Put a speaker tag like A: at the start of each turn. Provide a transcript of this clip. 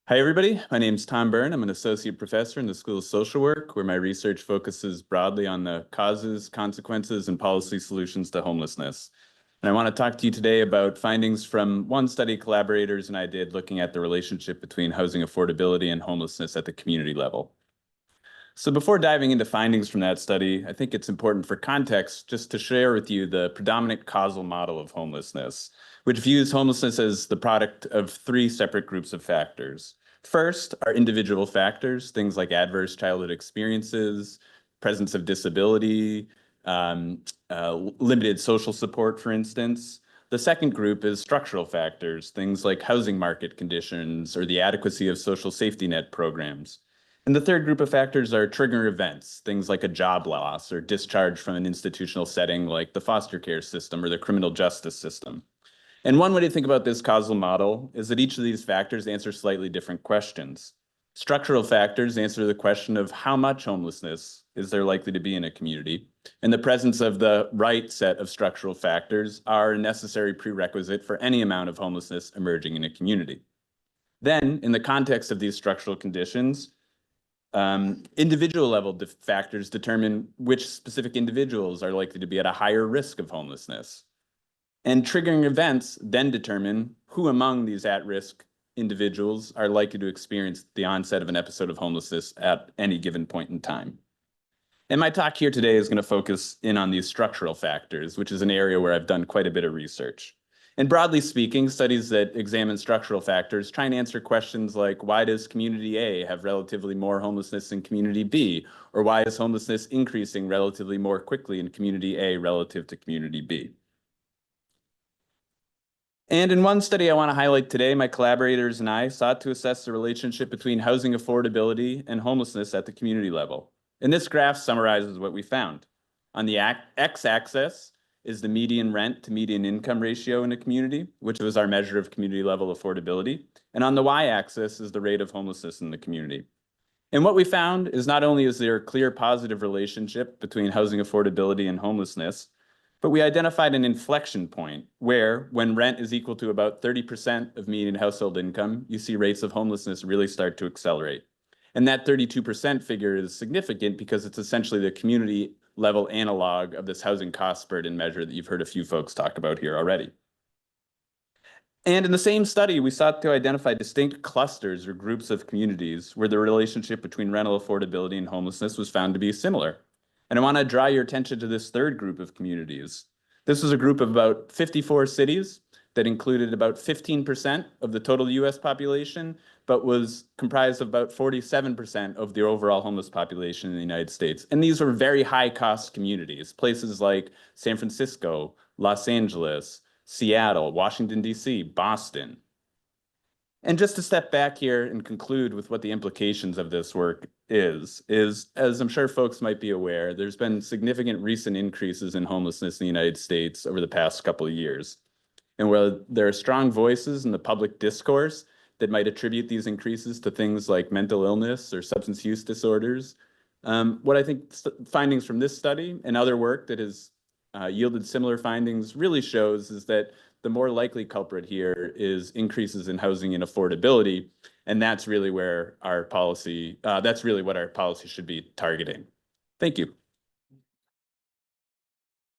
A: Hi, everybody. My name is Tom Byrne. I'm an associate professor in the School of Social Work, where my research focuses broadly on the causes, consequences, and policy solutions to homelessness. And I want to talk to you today about findings from one study collaborators and I did looking at the relationship between housing affordability and homelessness at the community level. So before diving into findings from that study, I think it's important for context just to share with you the predominant causal model of homelessness, which views homelessness as the product of three separate groups of factors. First are individual factors, things like adverse childhood experiences, presence of disability, limited social support, for instance. The second group is structural factors, things like housing market conditions or the adequacy of social safety net programs. And the third group of factors are trigger events, things like a job loss or discharge from an institutional setting like the foster care system or the criminal justice system. And one way to think about this causal model is that each of these factors answer slightly different questions. Structural factors answer the question of how much homelessness is there likely to be in a community, and the presence of the right set of structural factors are a necessary prerequisite for any amount of homelessness emerging in a community. Then, in the context of these structural conditions, individual level factors determine which specific individuals are likely to be at a higher risk of homelessness. And triggering events then determine who among these at-risk individuals are likely to experience the onset of an episode of homelessness at any given point in time. And my talk here today is going to focus in on these structural factors, which is an area where I've done quite a bit of research. And broadly speaking, studies that examine structural factors try and answer questions like, why does community A have relatively more homelessness than community B? Or why is homelessness increasing relatively more quickly in community A relative to community B? And in one study I want to highlight today, my collaborators and I sought to assess the relationship between housing affordability and homelessness at the community level. And this graph summarizes what we found. On the x-axis is the median rent to median income ratio in a community, which was our measure of community level affordability. And on the y-axis is the rate of homelessness in the community. And what we found is not only is there a clear positive relationship between housing affordability and homelessness, but we identified an inflection point where, when rent is equal to about 30% of median household income, you see rates of homelessness really start to accelerate. And that 32% figure is significant because it's essentially the community level analog of this housing cost burden measure that you've heard a few folks talk about here already. And in the same study, we sought to identify distinct clusters or groups of communities where the relationship between rental affordability and homelessness was found to be similar. And I want to draw your attention to this third group of communities. This was a group of about 54 cities that included about 15% of the total US population, but was comprised of about 47% of the overall homeless population in the United States. And these were very high cost communities, places like San Francisco, Los Angeles, Seattle, Washington, D.C., Boston. And just to step back here and conclude with what the implications of this work is, as I'm sure folks might be aware, there's been significant recent increases in homelessness in the United States over the past couple of years. And where there are strong voices in the public discourse that might attribute these increases to things like mental illness or substance use disorders, what I think findings from this study and other work that has yielded similar findings really shows is that the more likely culprit here is increases in housing and affordability, and that's really where our policy, that's really what our policy should be targeting. Thank you.